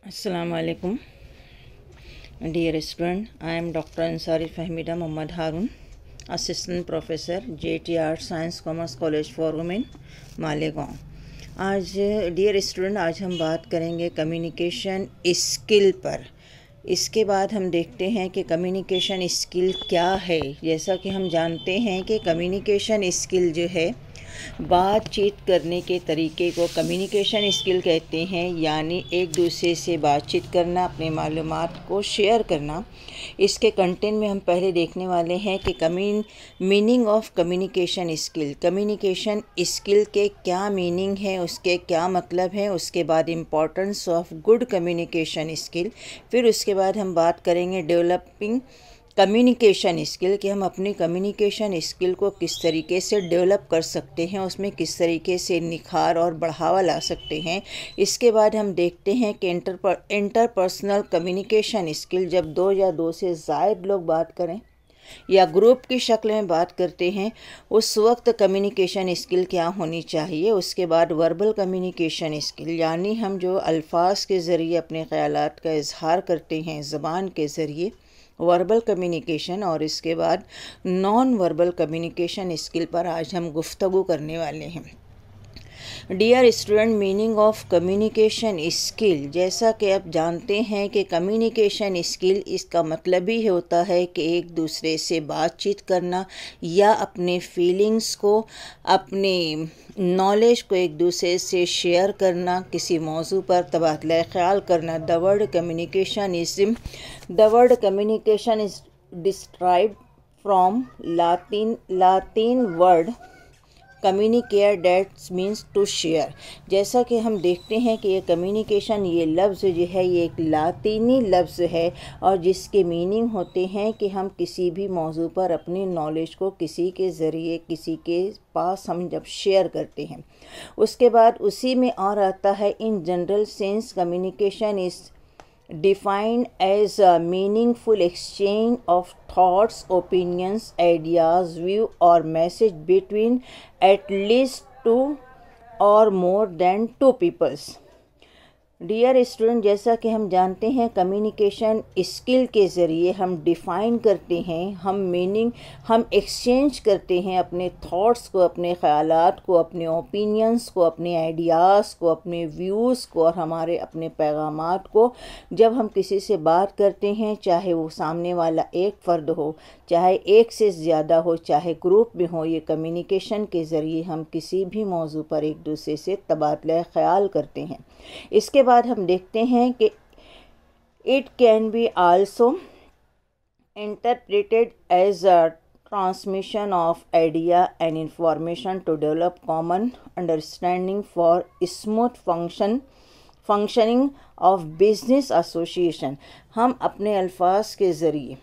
Assalamu alaikum. Dear student, I am Dr. Ansari Fahmida Muhammad Harun, Assistant Professor, JT Arts Science Commerce College for Women, Malegaon. आज dear student, आज हम बात करेंगे communication skill पर। इसके बाद हम देखते हैं कि कम्युनिकेशन स्किल क्या है। जैसा कि हम जानते हैं कि कम्युनिकेशन स्किल जो है, बातचीत करने के तरीके को कम्युनिकेशन स्किल कहते हैं, यानी एक दूसरे से बातचीत करना, अपने मालूमात को शेयर करना। इसके कंटेंट में हम पहले देखने वाले हैं कि meaning of communication skill. Communication skill के क्या मीनिंग है, उसके क्या मतलब है। उसके बाद importance of good communication skill. फिर उसके बाद हम बात करेंगे डेवलपिंग कम्युनिकेशन स्किल, कि हम अपनी कम्युनिकेशन स्किल को किस तरीके से डेवलप कर सकते हैं, उसमें किस तरीके से निखार और बढ़ावा ला सकते हैं। इसके बाद हम देखते हैं कि इंटरपर्सनल कम्युनिकेशन स्किल, जब दो या दो से ज़ायद लोग बात करें या ग्रुप की शक्ल में बात करते हैं, उस वक्त कम्युनिकेशन स्किल क्या होनी चाहिए। उसके बाद वर्बल कम्युनिकेशन स्किल, यानी हम जो अल्फाज के ज़रिए अपने ख़यालात का इजहार करते हैं ज़बान के ज़रिए, वर्बल कम्युनिकेशन। और इसके बाद नॉन वर्बल कम्युनिकेशन स्किल पर आज हम गुफ्तगू करने वाले हैं। Dear student, meaning of communication skill, जैसा कि आप जानते हैं कि कम्युनिकेशन स्किल, इसका मतलब ही होता है कि एक दूसरे से बातचीत करना या अपने फीलिंग्स को, अपने नॉलेज को एक दूसरे से शेयर करना, किसी मौजू पर तबादला ख्याल करना। The word communication is described from Latin word communicate, that means to share. जैसा कि हम देखते हैं कि ये कम्युनिकेशन, ये लफ्ज़ जो है, ये एक लातीनी लफ्ज़ है और जिसके मीनिंग होते हैं कि हम किसी भी मौजू पर अपनी नॉलेज को किसी के ज़रिए, किसी के पास हम जब शेयर करते हैं। उसके बाद उसी में और आता है, in general sense communication is defined as a meaningful exchange of thoughts, opinions, ideas, view or message between at least two or more than two peoples। Dear student, जैसा कि हम जानते हैं कम्युनिकेशन स्किल के ज़रिए हम डिफ़ाइन करते हैं, हम एक्सचेंज करते हैं अपने थॉट्स को, अपने ख़यालात को, अपने ओपिनियंस को, अपने आइडियाज़ को, अपने व्यूज़ को और हमारे अपने पैगामात को। जब हम किसी से बात करते हैं, चाहे वो सामने वाला एक फ़र्द हो, चाहे एक से ज़्यादा हो, चाहे ग्रुप में हो, ये कम्युनिकेशन के ज़रिए हम किसी भी मौजू पर एक दूसरे से तबादला ख्याल करते हैं। इसके बाद हम देखते हैं कि it can be also interpreted as a transmission of idea and information to develop common understanding for smooth functioning of business association. हम अपने अल्फाज के ज़रिए,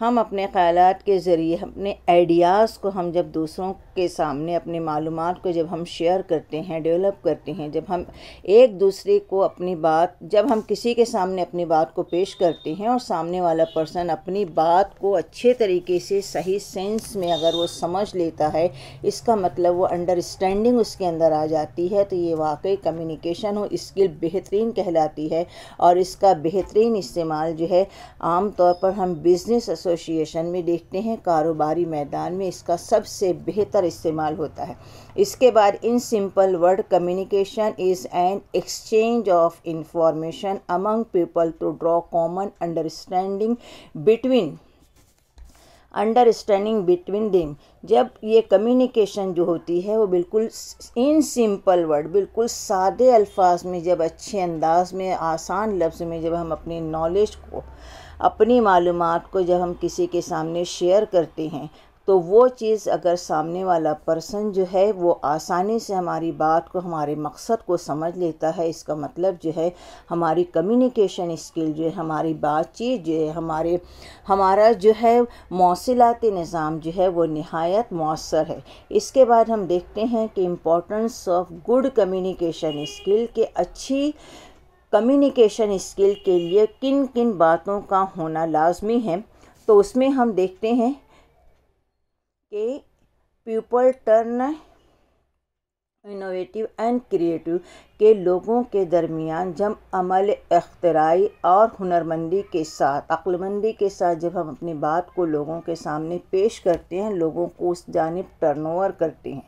हम अपने ख़यालात के ज़रिए, अपने आइडियाज़ को हम जब दूसरों के सामने, अपने मालूमात को जब हम शेयर करते हैं, डेवलप करते हैं, जब हम एक दूसरे को अपनी बात, जब हम किसी के सामने अपनी बात को पेश करते हैं और सामने वाला पर्सन अपनी बात को अच्छे तरीके से, सही सेंस में अगर वो समझ लेता है, इसका मतलब वो अंडरस्टैंडिंग उसके अंदर आ जाती है, तो ये वाकई कम्युनिकेशन हो स्किल बेहतरीन कहलाती है। और इसका बेहतरीन इस्तेमाल जो है आम तौर पर हम बिज़नेस एसोसिएशन में देखते हैं, कारोबारी मैदान में इसका सबसे बेहतर इस्तेमाल होता है। इसके बाद in simple word, communication is an exchange of information among people to draw common understanding between them. जब ये कम्युनिकेशन जो होती है वो बिल्कुल इन सिंपल वर्ड, बिल्कुल सादे अल्फाज में, जब अच्छे अंदाज में, आसान लफ्ज़ में जब हम अपनी नॉलेज को, अपनी मालूमात को जब हम किसी के सामने शेयर करते हैं, तो वो चीज़ अगर सामने वाला पर्सन जो है वो आसानी से हमारी बात को, हमारे मकसद को समझ लेता है, इसका मतलब जो है हमारी कम्युनिकेशन स्किल जो है, हमारी बातचीत जो है, हमारा जो है मौसिलाती निज़ाम जो है वो निहायत मौसर है। इसके बाद हम देखते हैं कि importance of good communication skill, के अच्छी कम्युनिकेशन स्किल के लिए किन किन बातों का होना लाजमी है। तो उसमें हम देखते हैं कि people turn innovative and creative के लोगों के दरमियान जब अमल इख्तराई और हुनरमंदी के साथ, अक्लमंदी के साथ जब हम अपनी बात को लोगों के सामने पेश करते हैं, लोगों को उस जानिब टर्नओवर करते हैं,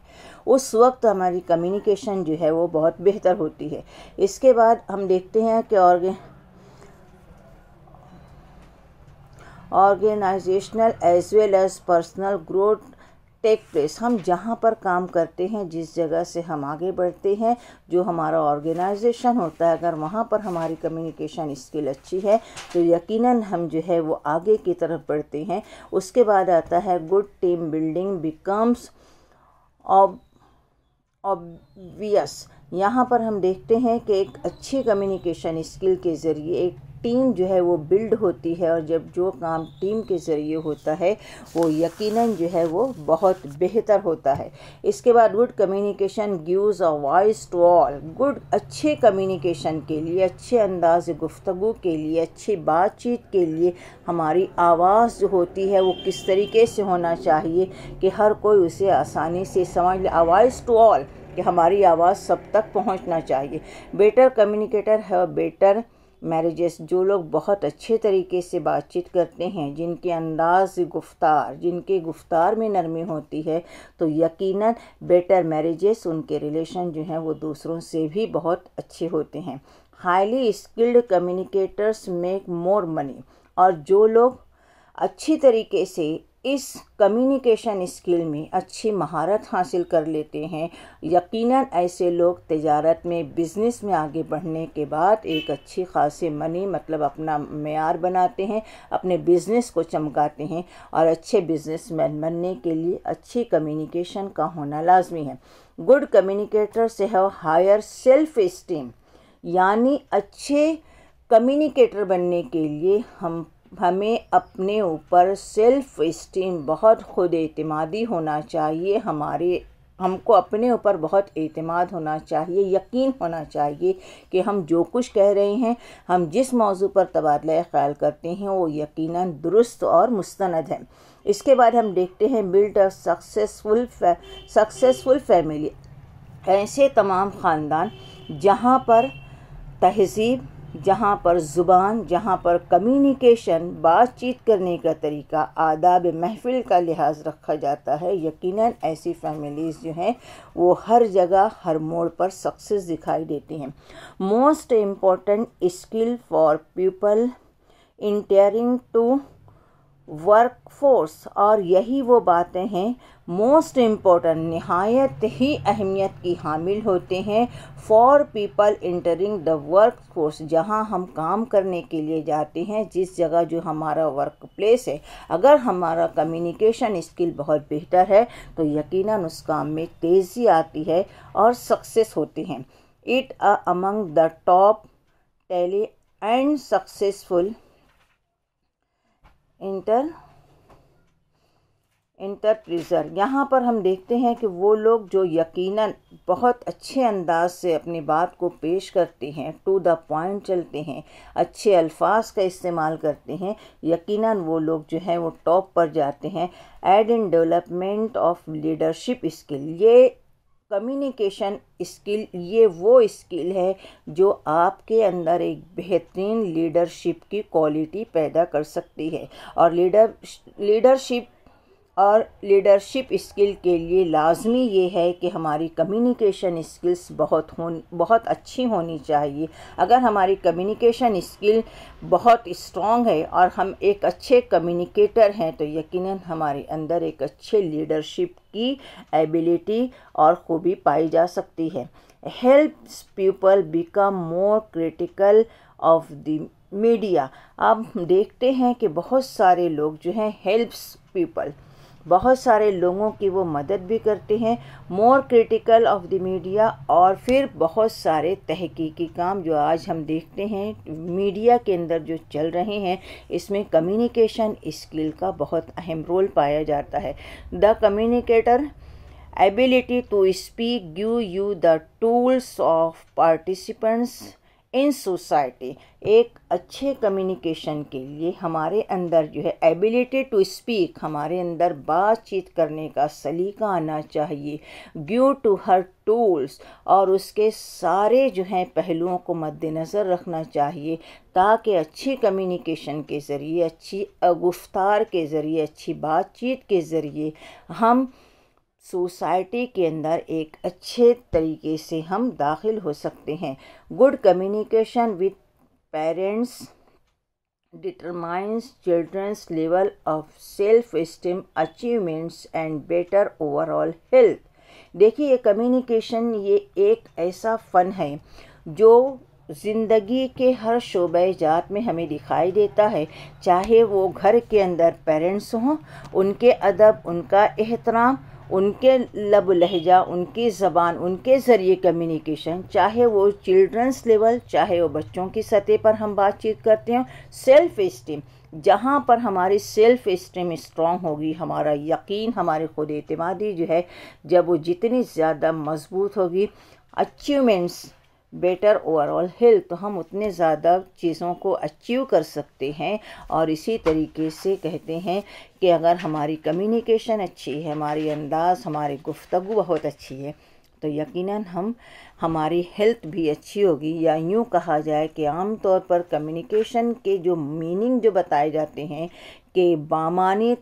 उस वक्त हमारी कम्युनिकेशन जो है वो बहुत बेहतर होती है। इसके बाद हम देखते हैं कि organisational as well as personal growth take place. हम जहाँ पर काम करते हैं, जिस जगह से हम आगे बढ़ते हैं, जो हमारा ऑर्गेनाइजेशन होता है, अगर वहाँ पर हमारी कम्युनिकेशन स्किल अच्छी है तो यकीनन हम जो है वो आगे की तरफ बढ़ते हैं। उसके बाद आता है good team building becomes obvious. यहाँ पर हम देखते हैं कि एक अच्छी कम्युनिकेशन स्किल के ज़रिए एक टीम जो है वो बिल्ड होती है, और जब जो काम टीम के ज़रिए होता है वो यकीनन जो है वो बहुत बेहतर होता है। इसके बाद good communication gives a voice to all. Good अच्छे कम्युनिकेशन के लिए, अच्छे अंदाज गुफ्तगू के लिए, अच्छी बातचीत के लिए हमारी आवाज़ जो होती है वो किस तरीके से होना चाहिए कि हर कोई उसे आसानी से समझ ले। अ वॉइस टू ऑल कि हमारी आवाज़ सब तक पहुंचना चाहिए। बेटर कम्युनिकेटर है बेटर मैरिजेस। जो लोग बहुत अच्छे तरीके से बातचीत करते हैं, जिनके अंदाज गुफ्तार, जिनके गुफ्तार में नरमी होती है, तो यकीनन बेटर मैरिजेस, उनके रिलेशन जो हैं वो दूसरों से भी बहुत अच्छे होते हैं। Highly skilled communicators make more money. और जो लोग अच्छी तरीके से इस कम्युनिकेशन स्किल में अच्छी महारत हासिल कर लेते हैं, यकीनन ऐसे लोग तिजारत में, बिज़नेस में आगे बढ़ने के बाद एक अच्छी खासी मनी, मतलब अपना मेयार बनाते हैं, अपने बिज़नेस को चमकाते हैं। और अच्छे बिज़नेसमैन बनने के लिए अच्छी कम्युनिकेशन का होना लाजमी है। गुड कम्युनिकेटर से हैव हायर सेल्फ इस्टीम। यानी अच्छे कम्युनिकेटर बनने के लिए हमें अपने ऊपर सेल्फ इस्टीम, बहुत खुद एतमादी होना चाहिए। हमको अपने ऊपर बहुत एतमाद होना चाहिए, यकीन होना चाहिए कि हम जो कुछ कह रहे हैं, हम जिस मौजू पर तबादला ख्याल करते हैं वो यकीनन दुरुस्त और मुस्तनद है। इसके बाद हम देखते हैं बिल्ड अ सक्सेसफुल फैमिली। ऐसे तमाम ख़ानदान जहाँ पर तहज़ीब, जहाँ पर ज़ुबान, जहाँ पर कम्युनिकेशन, बातचीत करने का तरीका, आदाब महफिल का लिहाज रखा जाता है, यकीनन ऐसी फैमिलीज़ जो हैं वो हर जगह, हर मोड़ पर सक्सेस दिखाई देती हैं। Most important skill for people entering to workforce. और यही वो बातें हैं मोस्ट इम्पॉर्टेंट, नहायत ही अहमियत की हामिल होते हैं for people entering the workforce. जहां हम काम करने के लिए जाते हैं, जिस जगह जो हमारा वर्क प्लेस है, अगर हमारा कम्युनिकेशन स्किल बहुत बेहतर है तो यकीनन उस काम में तेज़ी आती है और सक्सेस होती हैं। It among the top telly and successful entrepreneur. यहाँ पर हम देखते हैं कि वो लोग जो यकीनन बहुत अच्छे अंदाज से अपनी बात को पेश करते हैं, टू द पॉइंट चलते हैं, अच्छे अल्फाज का इस्तेमाल करते हैं, यकीनन वो लोग जो हैं वो टॉप पर जाते हैं। Aid in development of leadership skill. ये कम्युनिकेशन स्किल, ये वो स्किल है जो आपके अंदर एक बेहतरीन लीडरशिप की क्वालिटी पैदा कर सकती है। और लीडरशिप स्किल के लिए लाजमी ये है कि हमारी कम्युनिकेशन स्किल्स बहुत अच्छी होनी चाहिए। अगर हमारी कम्युनिकेशन स्किल बहुत स्ट्रॉन्ग है और हम एक अच्छे कम्युनिकेटर हैं तो यकीनन हमारे अंदर एक अच्छे लीडरशिप की एबिलिटी और खूबी पाई जा सकती है। Helps people become more critical of the media. अब देखते हैं कि बहुत सारे लोग जो हैं हेल्प्स पीपल, बहुत सारे लोगों की वो मदद भी करते हैं, मोर क्रिटिकल ऑफ द मीडिया। और फिर बहुत सारे तहकीकी काम जो आज हम देखते हैं मीडिया के अंदर जो चल रहे हैं, इसमें कम्युनिकेशन स्किल का बहुत अहम रोल पाया जाता है। The communicator ability to speak give you the tools of participants in society. एक अच्छे कम्युनिकेशन के लिए हमारे अंदर जो है एबिलिटी टू स्पीक, हमारे अंदर बातचीत करने का सलीका आना चाहिए। ड्यू टू हर टूल्स, और उसके सारे जो हैं पहलुओं को मद्देनज़र रखना चाहिए, ताकि अच्छी कम्युनिकेशन के ज़रिए, अच्छी गुफ्तार के ज़रिए, अच्छी बातचीत के ज़रिए हम सोसाइटी के अंदर एक अच्छे तरीके से हम दाखिल हो सकते हैं। Good communication with parents determines children's level of self esteem, achievements and better overall health. देखिए, ये कम्युनिकेशन ये एक ऐसा फ़न है जो ज़िंदगी के हर शोबे जात में हमें दिखाई देता है। चाहे वो घर के अंदर पेरेंट्स हों, उनके अदब, उनका एहतराम, उनके लब लहजा, उनकी ज़बान, उनके ज़रिए कम्युनिकेशन, चाहे वो चिल्ड्रंस लेवल, चाहे वो बच्चों की सतह पर हम बातचीत करते हैं। सेल्फ़ एस्टीम, जहाँ पर हमारी सेल्फ़ एस्टीम स्ट्रॉन्ग होगी, हमारा यकीन, हमारी खुद एतमादी जो है, जब वो जितनी ज़्यादा मज़बूत होगी, अचीवमेंट्स बेटर ओवरऑल हेल्थ, तो हम उतने ज़्यादा चीज़ों को अचीव कर सकते हैं। और इसी तरीके से कहते हैं कि अगर हमारी कम्युनिकेशन अच्छी है, हमारी अंदाज़, हमारी गुफ्तगू बहुत अच्छी है, तो यकीनन हमारी हेल्थ भी अच्छी होगी। या यूँ कहा जाए कि आम तौर पर कम्युनिकेशन के जो मीनिंग जो बताए जाते हैं कि बामानी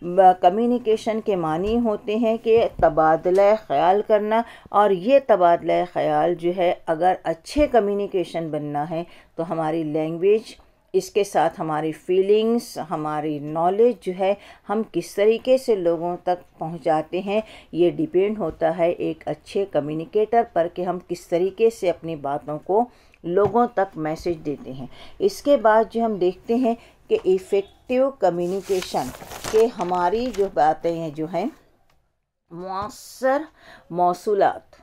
कम्युनिकेशन के मानी होते हैं कि तबादला ख़याल करना, और ये तबादला ख़याल जो है, अगर अच्छे कम्युनिकेशन बनना है तो हमारी लैंग्वेज, इसके साथ हमारी फीलिंग्स, हमारी नॉलेज जो है, हम किस तरीके से लोगों तक पहुंचाते हैं, ये डिपेंड होता है एक अच्छे कम्युनिकेटर पर कि हम किस तरीके से अपनी बातों को लोगों तक मैसेज देते हैं। इसके बाद जो हम देखते हैं कि इफ़ेक्टिव कम्युनिकेशन के हमारी जो बातें हैं जो हैं मुअस्सर मौसूलात।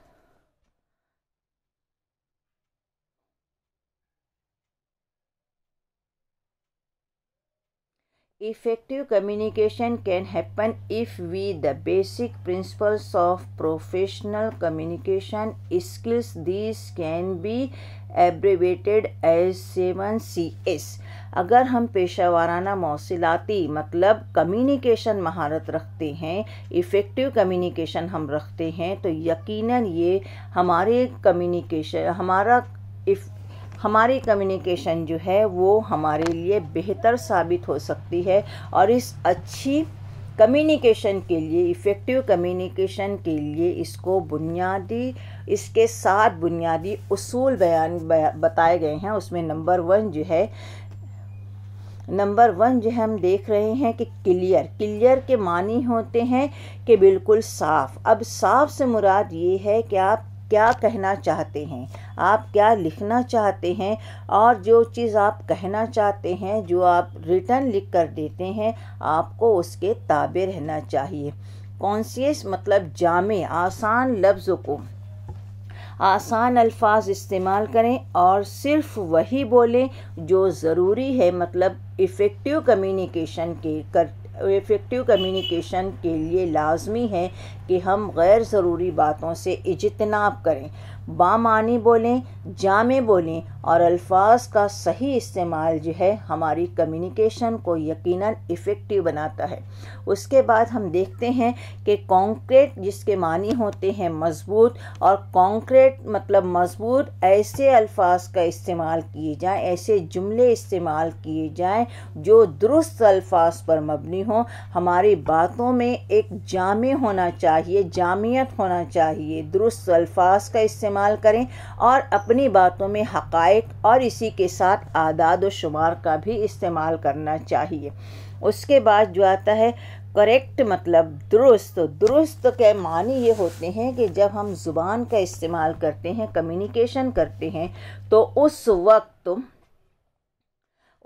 Effective communication can happen if the basic principles of professional communication skills, these can be abbreviated as 7CS। अगर हम पेशा वाराना मौसिलाती मतलब कम्युनिकेशन महारत रखते हैं, इफ़ेक्टिव कम्युनिकेशन हम रखते हैं, तो यकीनन ये हमारे हमारी कम्युनिकेशन जो है वो हमारे लिए बेहतर साबित हो सकती है। और इस अच्छी कम्युनिकेशन के लिए, इफ़ेक्टिव कम्युनिकेशन के लिए इसके 7 बुनियादी उसूल बताए गए हैं। उसमें नंबर वन जो है हम देख रहे हैं कि क्लियर के मानी होते हैं कि बिल्कुल साफ। अब साफ से मुराद ये है कि आप क्या कहना चाहते हैं, आप क्या लिखना चाहते हैं, और जो चीज़ आप कहना चाहते हैं, जो आप रिटर्न लिख कर देते हैं, आपको उसके ताबे रहना चाहिए। कॉन्शियस मतलब जामे, आसान लफ्ज़ों को, आसान अल्फाज इस्तेमाल करें और सिर्फ वही बोलें जो ज़रूरी है। मतलब इफ़ेक्टिव कम्युनिकेशन के लिए लाजमी है कि हम गैर ज़रूरी बातों से इज्तनाब करें, बामानी बोलें, जामे बोलें, और अल्फाज का सही इस्तेमाल जो है हमारी कम्युनिकेशन को यकीनन इफ़ेक्टिव बनाता है। उसके बाद हम देखते हैं कि कॉन्क्रीट, जिसके मानी होते हैं मज़बूत, और कॉन्क्रीट मतलब मज़बूत, ऐसे अल्फाज का इस्तेमाल किए जाएं, ऐसे जुमले इस्तेमाल किए जाएं जो दुरुस्त अल्फाज पर मबनी हों। हमारी बातों में एक जामे होना चाहिए, जामियत होना चाहिए। दुरुस्त अल्फाज का इस्तेमाल करें और अपनी बातों में हक़ाइक़ और इसी के साथ आदाद व शुमार का भी इस्तेमाल करना चाहिए। उसके बाद जो आता है करेक्ट मतलब दुरुस्त के मानी ये होते हैं कि जब हम ज़ुबान का इस्तेमाल करते हैं, कम्युनिकेशन करते हैं, तो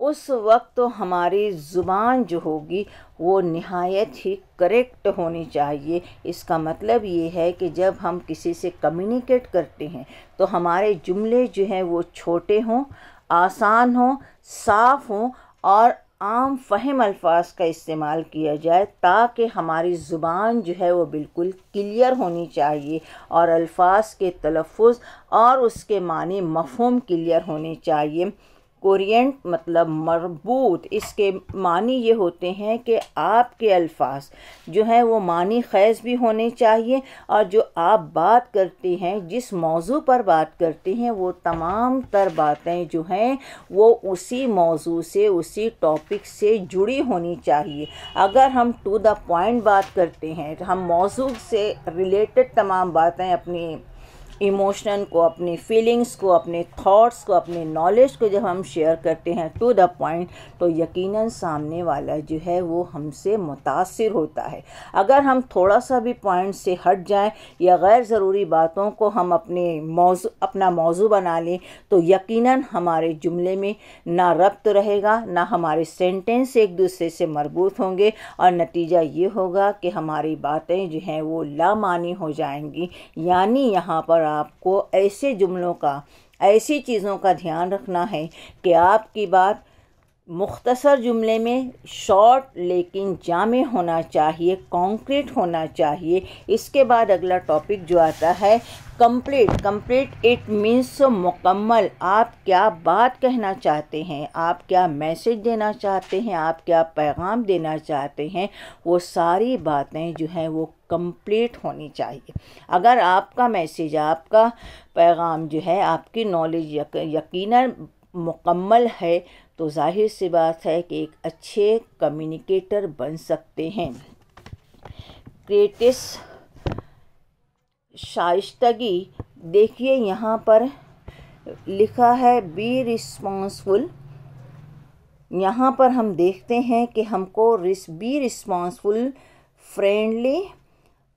उस वक्त हमारी ज़ुबान जो होगी वो निहायत ही करेक्ट होनी चाहिए। इसका मतलब ये है कि जब हम किसी से कम्युनिकेट करते हैं तो हमारे जुमले जो हैं वो छोटे हों, आसान हों, साफ़ हों और आम फहम अल्फाज का इस्तेमाल किया जाए, ताकि हमारी ज़ुबान जो है वो बिल्कुल क्लियर होनी चाहिए और अल्फाज के तलफ़ुज़ और उसके मानी मफ़हूम क्लियर होने चाहिए। कोरिएंट मतलब मरबूत, इसके मानी ये होते हैं कि आपके अल्फाज जो हैं वो मानी ख़ैज़ भी होने चाहिए और जो आप बात करते हैं, जिस मौजू पर बात करते हैं, वो तमाम तर बातें जो हैं वो उसी मौजू से, उसी टॉपिक से जुड़ी होनी चाहिए। अगर हम टू द पॉइंट बात करते हैं, तो हम मौजू से रिलेटेड तमाम बातें, अपनी इमोशन को, अपनी फीलिंग्स को, अपने थॉट्स को, अपने नॉलेज को जब हम शेयर करते हैं टू द पॉइंट, तो यकीनन सामने वाला जो है वो हमसे मुतासिर होता है। अगर हम थोड़ा सा भी पॉइंट से हट जाएं या गैर ज़रूरी बातों को हम अपना मौजू बना लें, तो यकीनन हमारे जुमले में ना रब्त रहेगा, ना हमारे सेंटेंस एक दूसरे से मरबूत होंगे और नतीजा ये होगा कि हमारी बातें जो हैं वो लामानी हो जाएंगी। यानी यहाँ पर आपको ऐसे जुमलों का, ऐसी चीज़ों का ध्यान रखना है कि आपकी बात मुख्तसर जुमले में शॉर्ट लेकिन जामे होना चाहिए, कॉन्क्रीट होना चाहिए। इसके बाद अगला टॉपिक जो आता है कंप्लीट। कंप्लीट इट मीन्स मुकम्मल। आप क्या बात कहना चाहते हैं, आप क्या मैसेज देना चाहते हैं, आप क्या पैगाम देना चाहते हैं, वो सारी बातें जो हैं वो कंप्लीट होनी चाहिए। अगर आपका मैसेज, आपका पैगाम जो है, आपकी नॉलेज यकीनन मुकम्मल है, तो जाहिर सी बात है कि एक अच्छे कम्युनिकेटर बन सकते हैं। क्रिएटिस शाइस्तगी, देखिए यहाँ पर लिखा है बी रिस्पॉन्सिबल। यहाँ पर हम देखते हैं कि हमको बी रिस्पॉन्सिबल, फ्रेंडली,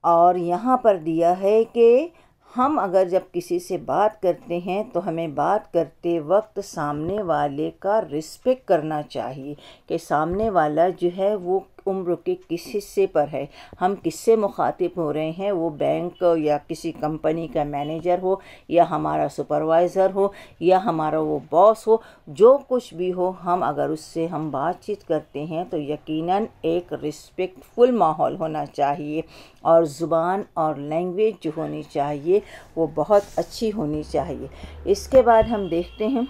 और यहाँ पर दिया है कि हम अगर जब किसी से बात करते हैं तो हमें बात करते वक्त सामने वाले का रिस्पेक्ट करना चाहिए कि सामने वाला जो है वो उम्र के किस हिस्से पर है, हम किससे मुखातिब हो रहे हैं, वो बैंक या किसी कंपनी का मैनेजर हो या हमारा सुपरवाइज़र हो या हमारा वो बॉस हो, जो कुछ भी हो, हम अगर उससे हम बातचीत करते हैं तो यकीनन एक रिस्पेक्टफुल माहौल होना चाहिए और ज़ुबान और लैंग्वेज जो होनी चाहिए वो बहुत अच्छी होनी चाहिए। इसके बाद हम देखते हैं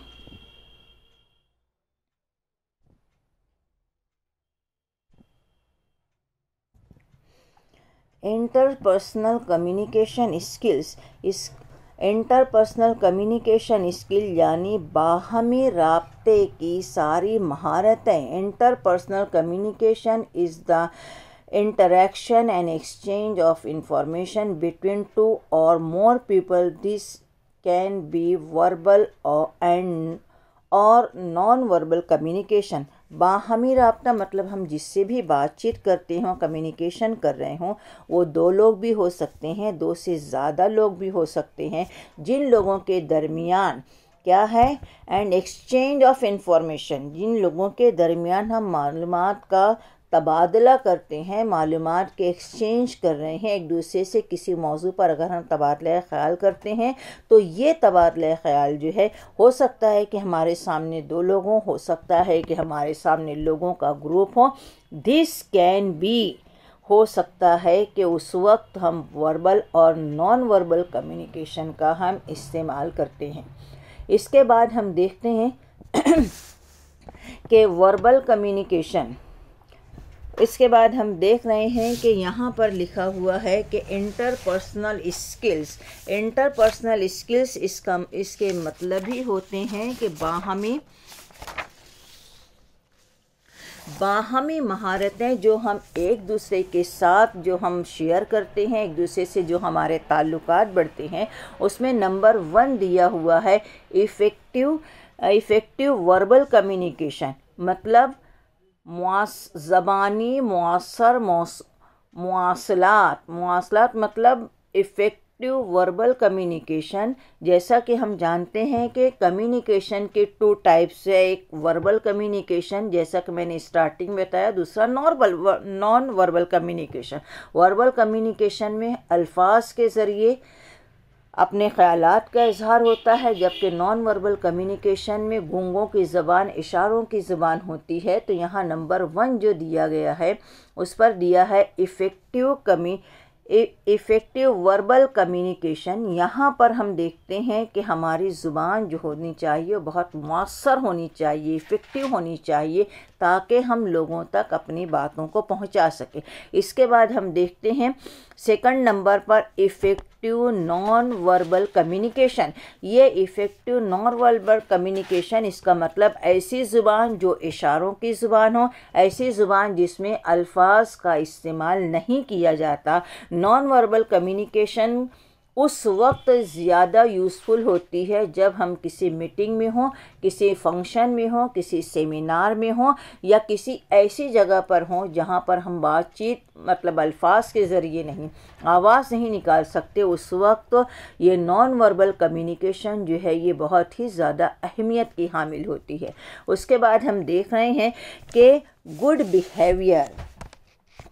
इंटरपर्सनल कम्युनिकेशन स्किल्स। इस इंटरपर्सनल कम्युनिकेशन स्किल यानी बाहमी राब्ते की सारी महारतें। Interpersonal communication is the interaction and exchange of information between two or more people. This can be verbal और नॉन वर्बल कम्युनिकेशन। बाहमी राब्ता मतलब हम जिससे भी बातचीत करते हों, कम्युनिकेशन कर रहे हों, वो दो लोग भी हो सकते हैं, दो से ज़्यादा लोग भी हो सकते हैं, जिन लोगों के दरमियान क्या है, एंड एक्सचेंज ऑफ इंफॉर्मेशन, जिन लोगों के दरमियान हम मालूमात का तबादला करते हैं, मालूमात के एक्सचेंज कर रहे हैं एक दूसरे से। किसी मौजू पर अगर हम तबादला ख़याल करते हैं तो ये तबादला ख़याल जो है, हो सकता है कि हमारे सामने दो लोगों, हो सकता है कि हमारे सामने लोगों का ग्रुप हो। दिस कैन बी, हो सकता है कि उस वक्त हम वर्बल और नॉन वर्बल कम्युनिकेशन का हम इस्तेमाल करते हैं। इसके बाद हम देखते हैं कि वर्बल कम्युनिकेशन। इसके बाद हम देख रहे हैं कि यहाँ पर लिखा हुआ है कि इंटरपर्सनल स्किल्स। इंटरपर्सनल स्किल्स इसके मतलब ही होते हैं कि बाहमी महारतें जो हम एक दूसरे के साथ जो हम शेयर करते हैं, एक दूसरे से जो हमारे ताल्लुकात बढ़ते हैं, उसमें नंबर 1 दिया हुआ है इफ़ेक्टिव वर्बल कम्युनिकेशन। मतलब ज़बानी मुआसर मुआसलात मतलब इफ़ेक्टिव वर्बल कम्युनिकेशन। जैसा कि हम जानते हैं कि कम्युनिकेशन के 2 टाइप्स है, एक वर्बल कम्युनिकेशन जैसा कि मैंने स्टार्टिंग में बताया, दूसरा non verbal communication. Verbal communication में अल्फाज के ज़रिए अपने ख़यालात का इजहार होता है, जबकि नॉन वर्बल कम्युनिकेशन में गूंगों की ज़बान, इशारों की ज़बान होती है। तो यहाँ नंबर 1 जो दिया गया है उस पर दिया है इफ़ेक्टिव वर्बल कम्युनिकेशन। यहाँ पर हम देखते हैं कि हमारी ज़ुबान जो होनी चाहिए बहुत मौसर होनी चाहिए, इफ़ेक्टिव होनी चाहिए, ताकि हम लोगों तक अपनी बातों को पहुँचा सकें। इसके बाद हम देखते हैं सेकंड नंबर पर इफ़ेक्टिव नॉन वर्बल कम्युनिकेशन। ये इफ़ेक्टिव नॉन वर्बल कम्युनिकेशन, इसका मतलब ऐसी ज़ुबान जो इशारों की ज़ुबान हो, ऐसी ज़ुबान जिसमें अल्फाज का इस्तेमाल नहीं किया जाता। नॉन वर्बल कम्युनिकेशन उस वक्त ज़्यादा यूज़फुल होती है जब हम किसी मीटिंग में हों, किसी फंक्शन में हों, किसी सेमिनार में हों, या किसी ऐसी जगह पर हों जहाँ पर हम बातचीत मतलब अल्फाज के ज़रिए नहीं, आवाज़ नहीं निकाल सकते। उस वक्त ये नॉन वर्बल कम्युनिकेशन जो है ये बहुत ही ज़्यादा अहमियत की हामिल होती है। उसके बाद हम देख रहे हैं कि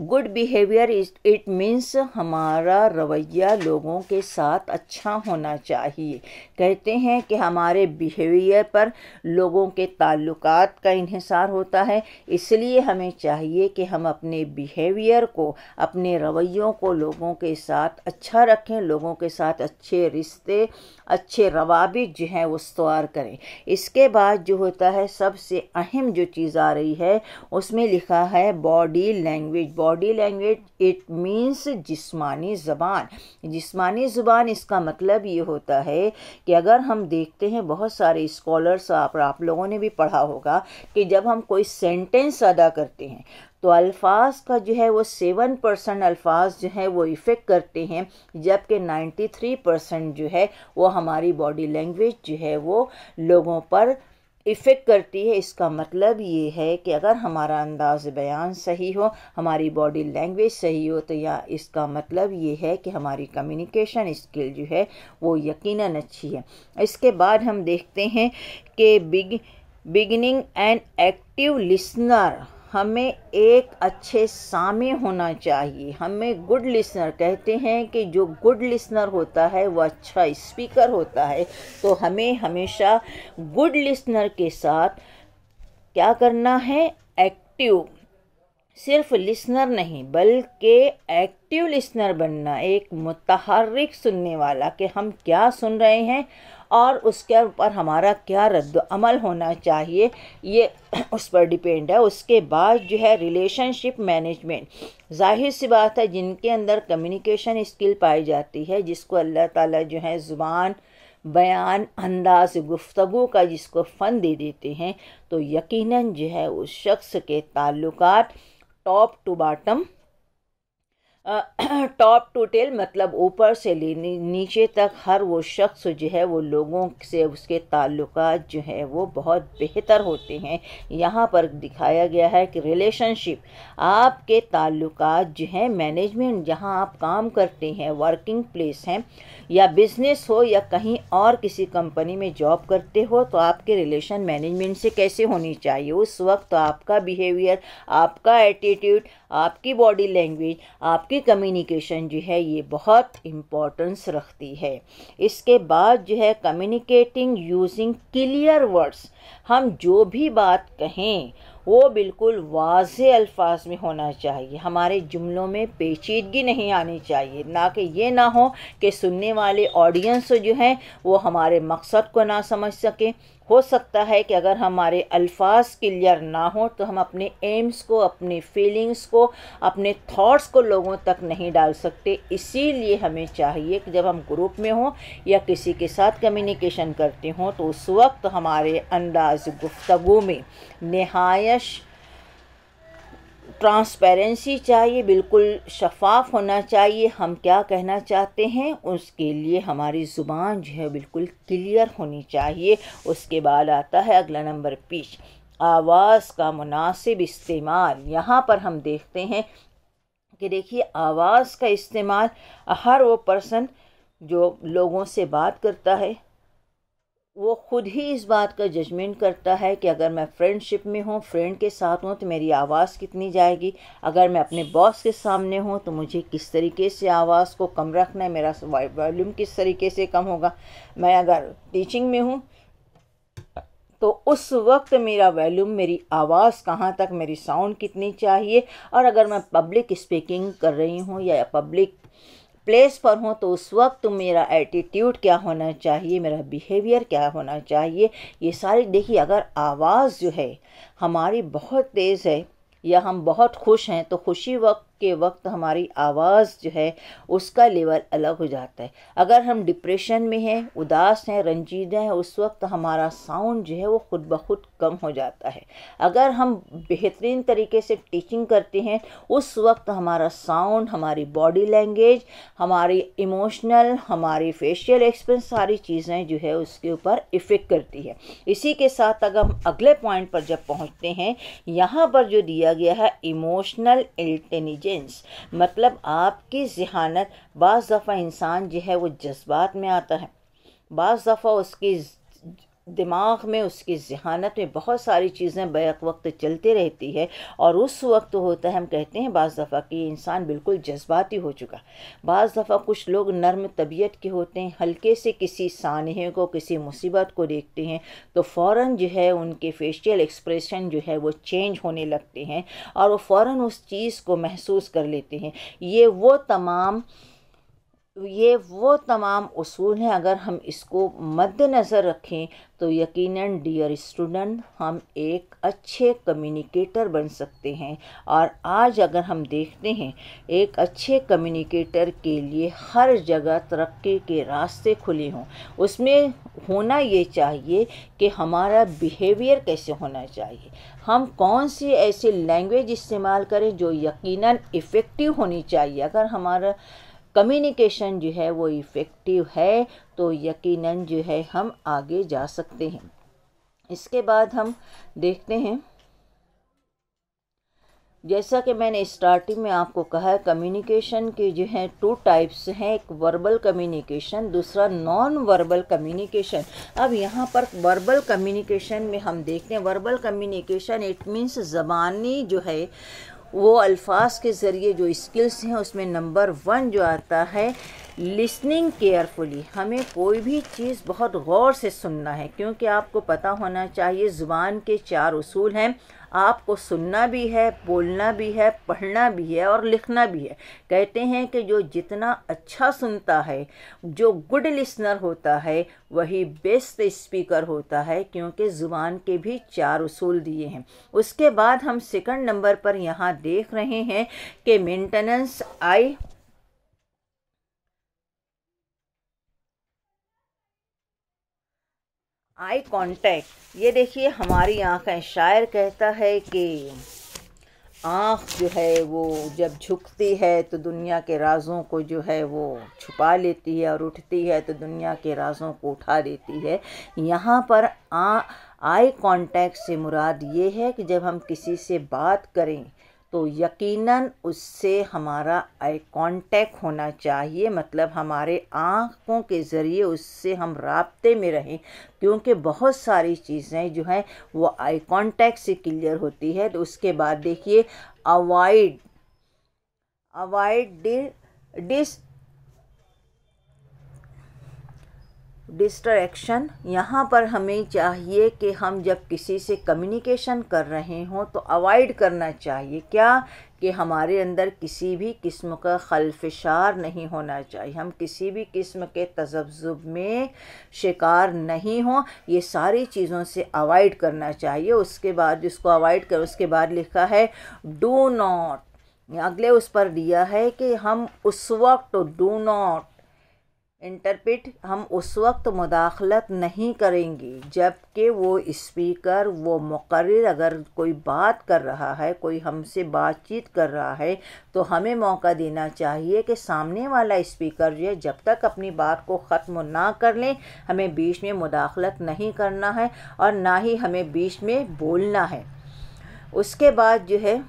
गुड बिहेवियर इट मीन्स हमारा रवैया लोगों के साथ अच्छा होना चाहिए। कहते हैं कि हमारे बिहेवियर पर लोगों के ताल्लुकात का इन्हिसार होता है, इसलिए हमें चाहिए कि हम अपने बिहेवियर को, अपने रवैयों को लोगों के साथ अच्छा रखें, लोगों के साथ अच्छे रिश्ते, अच्छे रवाबित जो हैं वो इस्तवार करें। इसके बाद जो होता है सबसे अहम जो चीज़ आ रही है उसमें लिखा है body language. Body language it means जिस्मानी ज़बान। जिस्मानी ज़ुबान इसका मतलब ये होता है कि अगर हम देखते हैं बहुत सारे स्कॉलर्स, आप लोगों ने भी पढ़ा होगा कि जब हम कोई सेंटेंस अदा करते हैं तो अल्फाज का जो है वो 7% अल्फाज जो है वो इफ़ेक्ट करते हैं, जबकि 93% जो है वो हमारी बॉडी लैंग्वेज जो है वो लोगों पर इफ़ेक्ट करती है। इसका मतलब ये है कि अगर हमारा अंदाज़ बयान सही हो, हमारी बॉडी लैंग्वेज सही हो, तो या इसका मतलब ये है कि हमारी कम्युनिकेशन स्किल जो है वो यकीनन अच्छी है। इसके बाद हम देखते हैं कि बिगिनिंग एंड एक्टिव लिसनर। हमें एक अच्छे सामे होना चाहिए। हमें गुड लिसनर, कहते हैं कि जो गुड लिसनर होता है वो अच्छा स्पीकर होता है। तो हमें हमेशा गुड लिसनर के साथ क्या करना है, एक्टिव, सिर्फ लिसनर नहीं बल्कि एक्टिव लिसनर बनना, एक मुतहर्रिक सुनने वाला कि हम क्या सुन रहे हैं और उसके ऊपर हमारा क्या रद्द अमल होना चाहिए, ये उस पर डिपेंड है। उसके बाद जो है रिलेशनशिप मैनेजमेंट। जाहिर सी बात है जिनके अंदर कम्युनिकेशन स्किल पाई जाती है, जिसको अल्लाह ताला जो है ज़ुबान, बयान, अंदाज गुफ्तगू का जिसको फ़न दे देते हैं, तो यकीनन जो है उस शख्स के ताल्लुकात top to bottom, top to tail मतलब ऊपर से नीचे तक हर वो शख्स जो है वो लोगों से उसके ताल्लुकात जो है वो बहुत बेहतर होते हैं। यहाँ पर दिखाया गया है कि रिलेशनशिप, आपके ताल्लुकात जो हैं, मैनेजमेंट जहाँ आप काम करते हैं, वर्किंग प्लेस हैं या बिज़नेस हो या कहीं और किसी कंपनी में जॉब करते हो, तो आपके रिलेशन मैनेजमेंट से कैसे होनी चाहिए। उस वक्त आपका बिहेवियर, आपका एटीट्यूड, आपकी बॉडी लैंग्वेज, आपकी कम्युनिकेशन जो है ये बहुत इम्पोर्टेंस रखती है। इसके बाद जो है कम्युनिकेटिंग यूजिंग क्लियर वर्ड्स। हम जो भी बात कहें वो बिल्कुल वाज़े अल्फाज में होना चाहिए। हमारे जुमलों में पेचीदगी नहीं आनी चाहिए, ना कि ये ना हो कि सुनने वाले ऑडियंस जो हैं वो हमारे मकसद को ना समझ सकें। हो सकता है कि अगर हमारे अल्फाज क्लियर ना हो तो हम अपने एम्स को, अपने फीलिंग्स को, अपने थॉट्स को लोगों तक नहीं डाल सकते। इसीलिए हमें चाहिए कि जब हम ग्रुप में हों या किसी के साथ कम्युनिकेशन करते हों तो उस वक्त हमारे अंदाज गुफ्तगू में निहायत ट्रांसपेरेंसी चाहिए, बिल्कुल शफाफ होना चाहिए। हम क्या कहना चाहते हैं उसके लिए हमारी ज़ुबान जो है बिल्कुल क्लियर होनी चाहिए। उसके बाद आता है अगला नंबर पिच, आवाज़ का मुनासिब इस्तेमाल। यहाँ पर हम देखते हैं कि देखिए आवाज़ का इस्तेमाल, हर वो पर्सन जो लोगों से बात करता है वो खुद ही इस बात का जजमेंट करता है कि अगर मैं फ्रेंडशिप में हूँ, फ्रेंड के साथ हूँ, तो मेरी आवाज़ कितनी जाएगी। अगर मैं अपने बॉस के सामने हूँ तो मुझे किस तरीके से आवाज़ को कम रखना है, मेरा वॉल्यूम किस तरीके से कम होगा। मैं अगर टीचिंग में हूँ तो उस वक्त मेरा वॉल्यूम, मेरी आवाज़ कहाँ तक, मेरी साउंड कितनी चाहिए। और अगर मैं पब्लिक स्पीकिंग कर रही हूँ या पब्लिक प्लेस पर हूँ तो उस वक्त मेरा एटीट्यूड क्या होना चाहिए, मेरा बिहेवियर क्या होना चाहिए। ये सारी देखिए, अगर आवाज़ जो है हमारी बहुत तेज़ है या हम बहुत खुश हैं तो खुशी वक्त के वक्त हमारी आवाज़ जो है उसका लेवल अलग हो जाता है। अगर हम डिप्रेशन में हैं, उदास हैं, रंजीदा हैं, उस वक्त हमारा साउंड जो है वो खुद ब खुद कम हो जाता है। अगर हम बेहतरीन तरीके से टीचिंग करते हैं उस वक्त हमारा साउंड, हमारी बॉडी लैंग्वेज, हमारी इमोशनल, हमारी फेशियल एक्सप्रेशन, सारी चीज़ें जो है उसके ऊपर इफ़ेक्ट करती है। इसी के साथ अगर हम अगले पॉइंट पर जब पहुंचते हैं, यहाँ पर जो दिया गया है इमोशनल इंटेलिजेंस, मतलब आपकी ज़हानत। बाज़ दफ़ा इंसान जो है वो जज्बात में आता है, बाज़ दफ़ा उसकी दिमाग में, उसकी ज़हानत में बहुत सारी चीज़ें बैक वक्त चलती रहती है और उस वक्त होता है, हम कहते हैं बाज़ दफ़ा कि इंसान बिल्कुल जज्बाती हो चुका। बाज़ दफ़ा कुछ लोग नर्म तबीयत के होते हैं, हल्के से किसी सानहे को, किसी मुसीबत को देखते हैं तो फ़ौरन जो है उनके फेशियल एक्सप्रेशन जो है वो चेंज होने लगते हैं और वो फ़ौरन उस चीज़ को महसूस कर लेते हैं। ये वो तमाम उसूल हैं, अगर हम इसको मद्देनज़र रखें तो यकीनन डियर स्टूडेंट हम एक अच्छे कम्युनिकेटर बन सकते हैं। और आज अगर हम देखते हैं, एक अच्छे कम्युनिकेटर के लिए हर जगह तरक्की के रास्ते खुले हों। उसमें होना ये चाहिए कि हमारा बिहेवियर कैसे होना चाहिए, हम कौन सी ऐसी लैंग्वेज इस्तेमाल करें जो यकीनन इफ़ेक्टिव होनी चाहिए। अगर हमारा कम्युनिकेशन जो है वो इफ़ेक्टिव है तो यकीनन जो है हम आगे जा सकते हैं। इसके बाद हम देखते हैं, जैसा कि मैंने स्टार्टिंग में आपको कहा है, कम्युनिकेशन के जो हैं 2 टाइप्स हैं, एक वर्बल कम्युनिकेशन, दूसरा नॉन वर्बल कम्युनिकेशन। अब यहाँ पर वर्बल कम्युनिकेशन में हम देखते हैं, वर्बल कम्युनिकेशन इट मीन्स ज़बानी जो है वो अल्फाज के ज़रिए जो स्किल्स हैं उसमें नंबर 1 जो आता है लिसनिंग केयरफुली। हमें कोई भी चीज़ बहुत गौर से सुनना है, क्योंकि आपको पता होना चाहिए ज़ुबान के 4 उसूल हैं। आपको सुनना भी है, बोलना भी है, पढ़ना भी है और लिखना भी है। कहते हैं कि जो जितना अच्छा सुनता है, जो गुड लिसनर होता है, वही बेस्ट स्पीकर होता है, क्योंकि ज़ुबान के भी 4 उसूल दिए हैं। उसके बाद हम सेकंड नंबर पर यहाँ देख रहे हैं कि मेंटेनेंस आई कांटेक्ट। ये देखिए हमारी आँखें, शायर कहता है कि आँख जो है वो जब झुकती है तो दुनिया के राज़ों को जो है वो छुपा लेती है और उठती है तो दुनिया के राज़ों को उठा देती है। यहाँ पर आई कांटेक्ट से मुराद ये है कि जब हम किसी से बात करें तो यकीनन उससे हमारा आई कांटेक्ट होना चाहिए, मतलब हमारे आँखों के ज़रिए उससे हम राब्ते में रहें, क्योंकि बहुत सारी चीज़ें जो हैं वो आई कांटेक्ट से क्लियर होती है। तो उसके बाद देखिए अवॉइड अवॉइड डिस्ट्रैक्शन। यहाँ पर हमें चाहिए कि हम जब किसी से कम्युनिकेशन कर रहे हों तो अवॉइड करना चाहिए क्या, कि हमारे अंदर किसी भी किस्म का खलफशार नहीं होना चाहिए, हम किसी भी किस्म के तज़ब्ज़ुब में शिकार नहीं हों, ये सारी चीज़ों से अवॉइड करना चाहिए। उसके बाद जिसको अवॉइड कर, उसके बाद लिखा है डू नॉट। अगले उस पर दिया है कि हम उस वक्त डू नॉट इंटरप्रेट, हम उस वक्त मुदाखलत नहीं करेंगे जबकि वो स्पीकर, वो मुकर्रिर अगर कोई बात कर रहा है, कोई हमसे बातचीत कर रहा है तो हमें मौका देना चाहिए कि सामने वाला स्पीकर जो है जब तक अपनी बात को ख़त्म ना कर लें, हमें बीच में मुदाखलत नहीं करना है और ना ही हमें बीच में बोलना है। उसके बाद जो है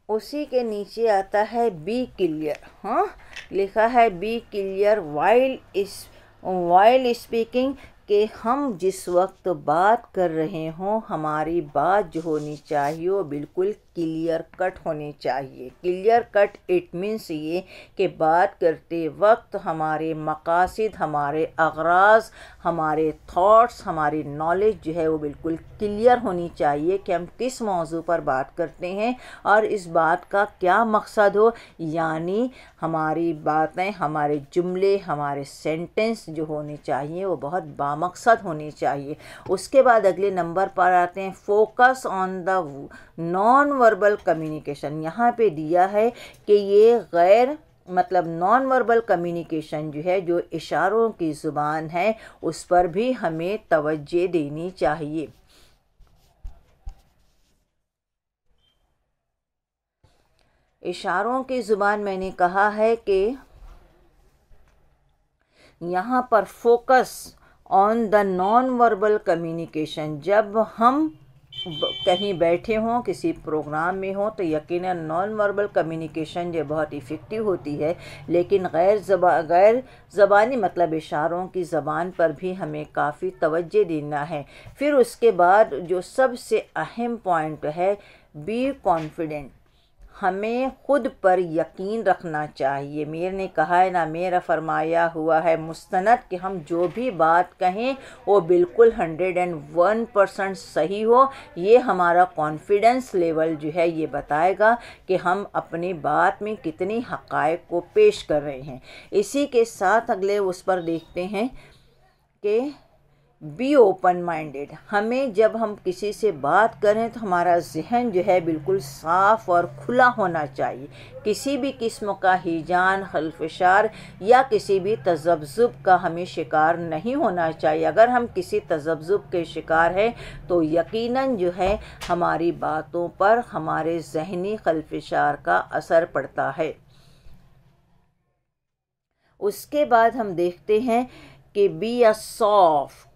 उसी के नीचे आता है बी क्लियर। हाँ, लिखा है बी क्लियर वाइल स्पीकिंग, कि हम जिस वक्त बात कर रहे हों हमारी बात जो होनी चाहिए वो बिल्कुल क्लियर कट होनी चाहिए। क्लियर कट इट मीन्स ये कि बात करते वक्त हमारे मकासद, हमारे अगराज, हमारे थॉट्स, हमारी नॉलेज जो है वो बिल्कुल क्लियर होनी चाहिए कि हम किस मौजू पर बात करते हैं और इस बात का क्या मकसद हो। यानी हमारी बातें, हमारे जुमले, हमारे सेंटेंस जो होने चाहिए वो बहुत बामकसद होने चाहिए। उसके बाद अगले नंबर पर आते हैं focus on the non verbal communication. यहाँ पे दिया है कि ये गैर मतलब नॉन वर्बल कम्युनिकेशन जो है, जो इशारों की ज़ुबान है, उस पर भी हमें तवज्जो देनी चाहिए। इशारों की ज़ुबान मैंने कहा है कि यहाँ पर focus on the non verbal communication, जब हम कहीं बैठे हों, किसी प्रोग्राम में हों, तो यकीनन नॉन वर्बल कम्युनिकेशन जो बहुत इफ़ेक्टिव होती है, लेकिन गैर ज़बानी मतलब इशारों की ज़बान पर भी हमें काफ़ी तवज्जो देना है। फिर उसके बाद जो सबसे अहम पॉइंट है, बी कॉन्फिडेंट, हमें खुद पर यकीन रखना चाहिए। मीर ने कहा है ना, मेरा फरमाया हुआ है मुस्तनद कि हम जो भी बात कहें वो बिल्कुल 101% सही हो। ये हमारा कॉन्फिडेंस लेवल जो है ये बताएगा कि हम अपनी बात में कितनी हक़ाइक़ को पेश कर रहे हैं। इसी के साथ अगले उस पर देखते हैं कि बी ओपन माइंडेड, हमें जब हम किसी से बात करें तो हमारा जहन जो है बिल्कुल साफ़ और खुला होना चाहिए। किसी भी किस्म का हिजान, खलफशार या किसी भी तज़ब्ज़ुब का हमें शिकार नहीं होना चाहिए। अगर हम किसी तज़ब्ज़ुब के शिकार हैं तो यकीनन जो है हमारी बातों पर हमारे जहनी खलफशार का असर पड़ता है। उसके बाद हम देखते हैं कि be a soft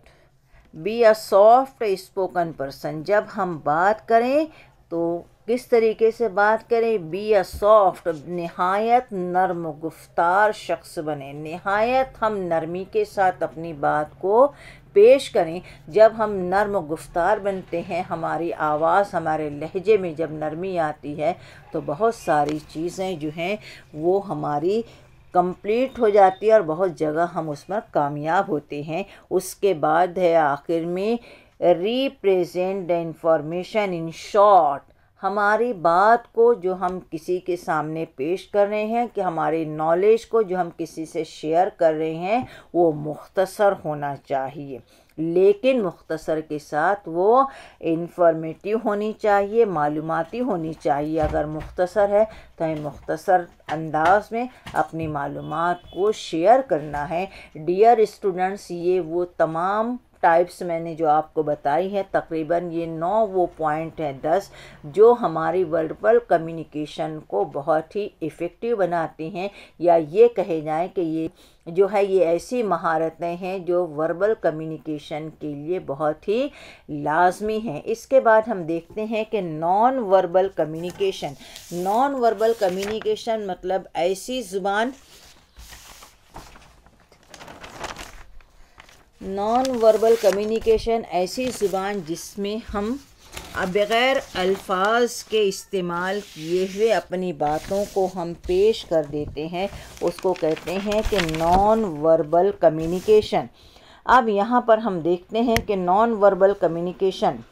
spoken person, जब हम बात करें तो किस तरीके से बात करें। बी अ सॉफ्ट, नहायत नर्म गुफ्तार शख्स बने, नहायत हम नरमी के साथ अपनी बात को पेश करें। जब हम नर्म गुफ्तार बनते हैं, हमारी आवाज़, हमारे लहजे में जब नरमी आती है तो बहुत सारी चीज़ें जो हैं वो हमारी कंप्लीट हो जाती है और बहुत जगह हम उसमें कामयाब होते हैं। उसके बाद है आखिर में represent the information in short, हमारी बात को जो हम किसी के सामने पेश कर रहे हैं, कि हमारी नॉलेज को जो हम किसी से शेयर कर रहे हैं वो मुख्तसर होना चाहिए, लेकिन मुख्तसर के साथ वो इंफॉर्मेटिव होनी चाहिए, मालूमाती होनी चाहिए। अगर मुख्तसर है तो हमें मुख्तसर अंदाज में अपनी मालूमात को शेयर करना है। डियर स्टूडेंट्स, ये वो तमाम टाइप्स मैंने जो आपको बताई है, तकरीबन ये 9 वो पॉइंट हैं 10, जो हमारी वर्बल कम्युनिकेशन को बहुत ही इफ़ेक्टिव बनाती हैं, या ये कहे जाए कि ये जो है ये ऐसी महारतें हैं जो वर्बल कम्युनिकेशन के लिए बहुत ही लाजमी हैं। इसके बाद हम देखते हैं कि non verbal communication. Non verbal communication मतलब ऐसी ज़ुबान, नॉन वर्बल कम्युनिकेशन ऐसी ज़ुबान जिसमें हम बग़ैर अल्फाज के इस्तेमाल किए हुए अपनी बातों को हम पेश कर देते हैं, उसको कहते हैं कि नॉन वर्बल कम्युनिकेशन। अब यहाँ पर हम देखते हैं कि non verbal communication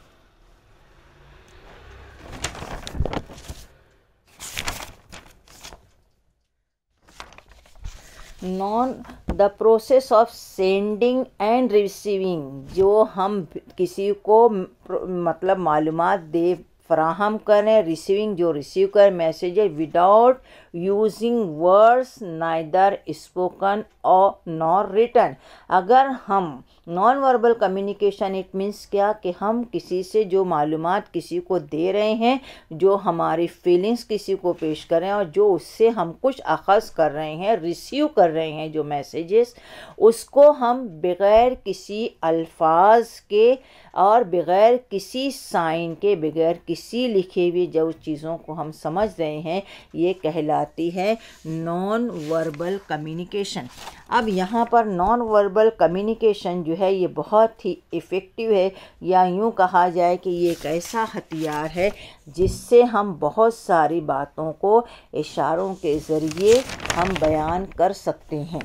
the process of sending end receiving, जो हम किसी को मतलब मालूमात दे फराहम करें, रिसीविंग जो रिसीव करें message without using words neither spoken और नॉर रिटन। अगर हम non verbal communication it means क्या कि हम किसी से जो मालूमात किसी को दे रहे हैं, जो हमारी फीलिंग्स किसी को पेश कर रहे हैं और जो उससे हम कुछ अख़ज़ कर रहे हैं, रिसीव कर रहे हैं जो मैसेजेस, उसको हम बग़ैर किसी अल्फाज के और बग़ैर किसी साइन के, बग़ैर किसी लिखे हुए जो चीज़ों को हम समझ रहे हैं, ये कहलाती है नॉन वर्बल कम्युनिकेशन। अब यहाँ पर नॉन वर्बल कम्युनिकेशन जो है ये बहुत ही इफ़ेक्टिव है, या यूँ कहा जाए कि ये एक ऐसा हथियार है जिससे हम बहुत सारी बातों को इशारों के ज़रिए हम बयान कर सकते हैं।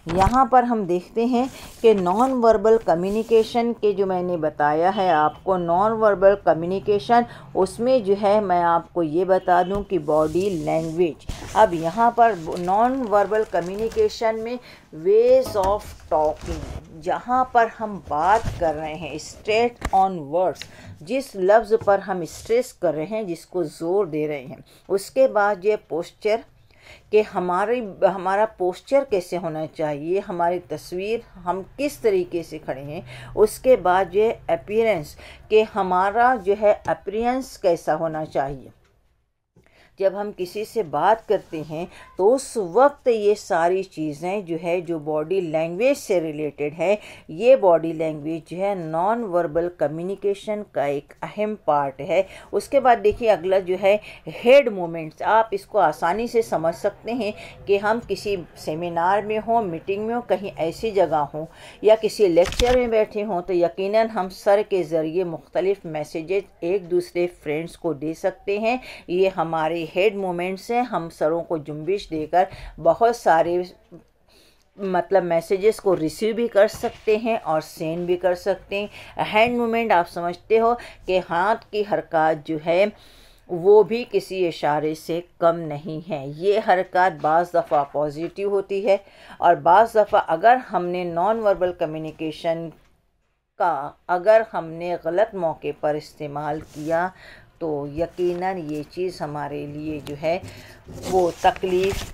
यहाँ पर हम देखते हैं कि नॉन वर्बल कम्युनिकेशन के जो मैंने बताया है आपको, नॉन वर्बल कम्युनिकेशन उसमें जो है मैं आपको ये बता दूं कि बॉडी लैंग्वेज। अब यहाँ पर नॉन वर्बल कम्युनिकेशन में वेज ऑफ टॉकिंग, जहाँ पर हम बात कर रहे हैं स्ट्रेट ऑन वर्ड्स, जिस लफ्ज़ पर हम स्ट्रेस कर रहे हैं, जिसको ज़ोर दे रहे हैं, उसके बाद ये पोस्चर कि हमारा पोस्चर कैसे होना चाहिए, हमारी तस्वीर हम किस तरीके से खड़े हैं, उसके बाद ये अपीयरेंस कि हमारा जो है अपीयरेंस कैसा होना चाहिए। जब हम किसी से बात करते हैं तो उस वक्त ये सारी चीज़ें जो है जो बॉडी लैंग्वेज से रिलेटेड है, ये बॉडी लैंग्वेज जो है नॉन वर्बल कम्युनिकेशन का एक अहम पार्ट है। उसके बाद देखिए अगला जो है हेड मूवमेंट्स। आप इसको आसानी से समझ सकते हैं कि हम किसी सेमिनार में हों, मीटिंग में हो, कहीं ऐसी जगह हों या किसी लेक्चर में बैठे हों तो यकीनन हम सर के ज़रिए मुख्तलिफ़ मैसेजेस एक दूसरे फ्रेंड्स को दे सकते हैं। ये हमारे हेड मूवमेंट्स हैं। हम सरों को जुम्बिश देकर बहुत सारे मतलब मैसेजेस को रिसीव भी कर सकते हैं और सेंड भी कर सकते हैं। हैंड मूवमेंट आप समझते हो कि हाथ की हरकत जो है वो भी किसी इशारे से कम नहीं है। ये हरकत बाज़ दफ़ा पॉजिटिव होती है और बाज़ दफ़ा अगर हमने नॉन वर्बल कम्युनिकेशन का अगर हमने गलत मौके पर इस्तेमाल किया तो यकीनन ये चीज़ हमारे लिए जो है वो तकलीफ़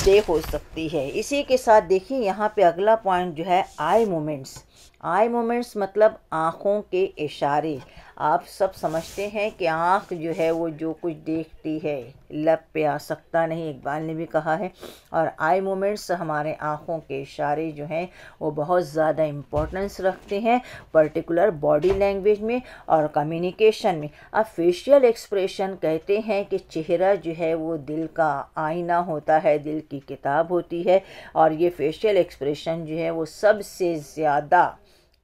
दे हो सकती है। इसी के साथ देखिए यहाँ पे अगला पॉइंट जो है आई मूवमेंट्स। आई मूवमेंट्स मतलब आँखों के इशारे। आप सब समझते हैं कि आँख जो है वो जो कुछ देखती है लब पे आ सकता नहीं, इकबाल ने भी कहा है। और आई मूवमेंट्स हमारे आँखों के इशारे जो हैं वो बहुत ज़्यादा इम्पोर्टेंस रखते हैं पर्टिकुलर बॉडी लैंग्वेज में और कम्युनिकेशन में। अब फेशियल एक्सप्रेशन कहते हैं कि चेहरा जो है वो दिल का आईना होता है, दिल की किताब होती है और ये फेशियल एक्सप्रेशन जो है वो सबसे ज़्यादा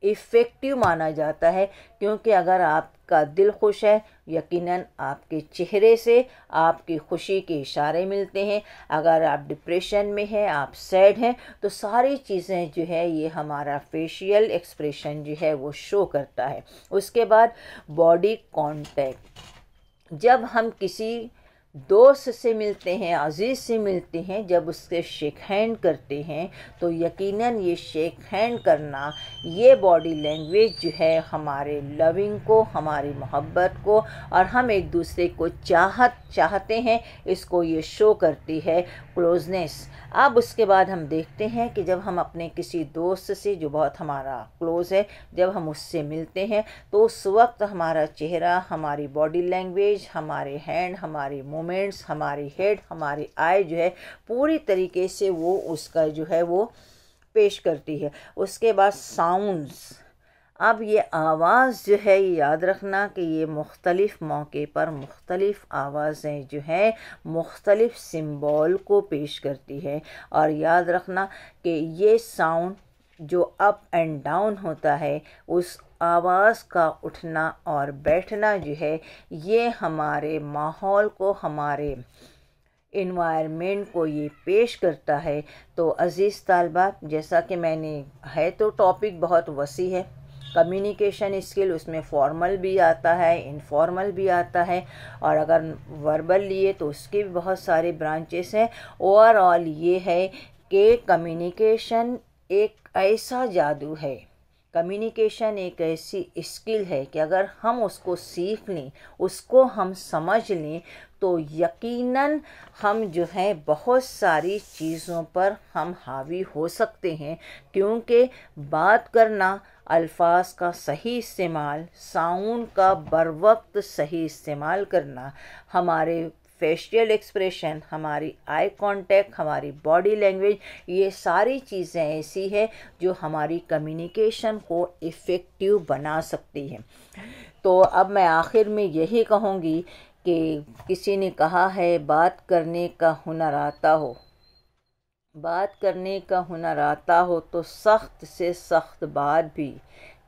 इफ़ेक्टिव माना जाता है, क्योंकि अगर आपका दिल खुश है यकीनन आपके चेहरे से आपकी खुशी के इशारे मिलते हैं। अगर आप डिप्रेशन में हैं, आप सैड हैं, तो सारी चीज़ें जो है ये हमारा फेशियल एक्सप्रेशन जो है वो शो करता है। उसके बाद बॉडी कांटेक्ट। जब हम किसी दोस्त से मिलते हैं, अजीज़ से मिलते हैं, जब उससे शेक हैंड करते हैं तो यकीनन ये शेक हैंड करना ये बॉडी लैंग्वेज जो है हमारे लविंग को, हमारी मोहब्बत को और हम एक दूसरे को चाहते हैं, इसको ये शो करती है क्लोजनेस। अब उसके बाद हम देखते हैं कि जब हम अपने किसी दोस्त से जो बहुत हमारा क्लोज़ है, जब हम उससे मिलते हैं तो उस वक्त हमारा चेहरा, हमारी बॉडी लैंग्वेज, हमारे हैंड, हमारी मूवमेंट्स, हमारी हेड, हमारी आई जो है पूरी तरीके से वो उसका जो है वो पेश करती है। उसके बाद साउंड्स। अब ये आवाज़ जो है ये याद रखना कि ये मुख्तलिफ़ मौके पर मुख्तलिफ़ आवाज़ें जो हैं मुख्तलिफ़ सिंबल को पेश करती है। और याद रखना कि ये साउंड जो अप एंड डाउन होता है, उस आवाज़ का उठना और बैठना जो है ये हमारे माहौल को, हमारे इन्वायरमेंट को ये पेश करता है। तो अज़ीज़ तालबा, जैसा कि मैंने है तो टॉपिक बहुत वसी है कम्युनिकेशन स्किल, उसमें फॉर्मल भी आता है, इनफॉर्मल भी आता है और अगर वर्बल लिए तो उसके भी बहुत सारे ब्रांचेस हैं। ओवरऑल ये है कि कम्युनिकेशन एक ऐसा जादू है, कम्युनिकेशन एक ऐसी स्किल है कि अगर हम उसको सीख लें, उसको हम समझ लें तो यकीनन हम जो है बहुत सारी चीज़ों पर हम हावी हो सकते हैं, क्योंकि बात करना, अल्फाज का सही इस्तेमाल, साउंड का बर वक्त सही इस्तेमाल करना, हमारे फेशियल एक्सप्रेशन, हमारी आई कांटेक्ट, हमारी बॉडी लैंग्वेज, ये सारी चीज़ें ऐसी है जो हमारी कम्युनिकेशन को इफ़ेक्टिव बना सकती हैं। तो अब मैं आखिर में यही कहूँगी कि किसी ने कहा है बात करने का हुनर आता हो, बात करने का हुनर आता हो तो सख्त से सख्त बात भी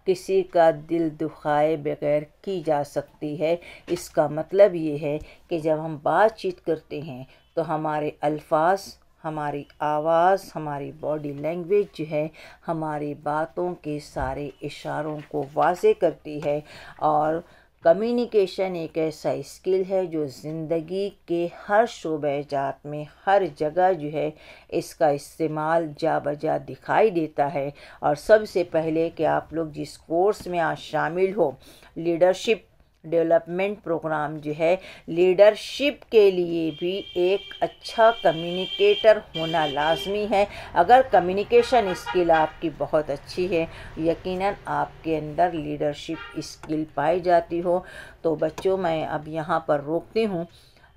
किसी का दिल दुखाए बगैर की जा सकती है। इसका मतलब ये है कि जब हम बातचीत करते हैं तो हमारे अल्फाज, हमारी आवाज़, हमारी बॉडी लैंग्वेज जो है हमारी बातों के सारे इशारों को वाज़े करती है। और कम्युनिकेशन एक ऐसा स्किल है जो ज़िंदगी के हर शोबे-जात में, हर जगह जो है इसका इस्तेमाल जा बजा दिखाई देता है। और सबसे पहले कि आप लोग जिस कोर्स में आज शामिल हो, लीडरशिप डेवलपमेंट प्रोग्राम जो है, लीडरशिप के लिए भी एक अच्छा कम्युनिकेटर होना लाजमी है। अगर कम्युनिकेशन स्किल आपकी बहुत अच्छी है, यकीनन आपके अंदर लीडरशिप स्किल पाई जाती हो। तो बच्चों, मैं अब यहाँ पर रोकती हूँ।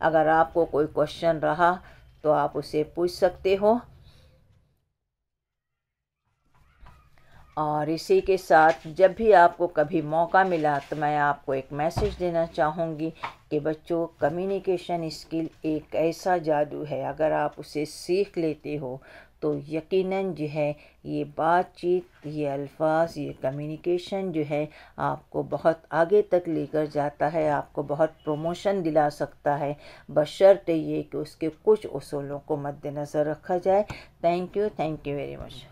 अगर आपको कोई क्वेश्चन रहा तो आप उसे पूछ सकते हो। और इसी के साथ जब भी आपको कभी मौका मिला तो मैं आपको एक मैसेज देना चाहूँगी कि बच्चों, कम्युनिकेशन स्किल एक ऐसा जादू है, अगर आप उसे सीख लेते हो तो यकीनन जो है ये बातचीत, ये अल्फाज, ये कम्युनिकेशन जो है आपको बहुत आगे तक लेकर जाता है, आपको बहुत प्रमोशन दिला सकता है, बशर्ते ये कि उसके कुछ उसूलों को मद्देनज़र रखा जाए। Thank you very much.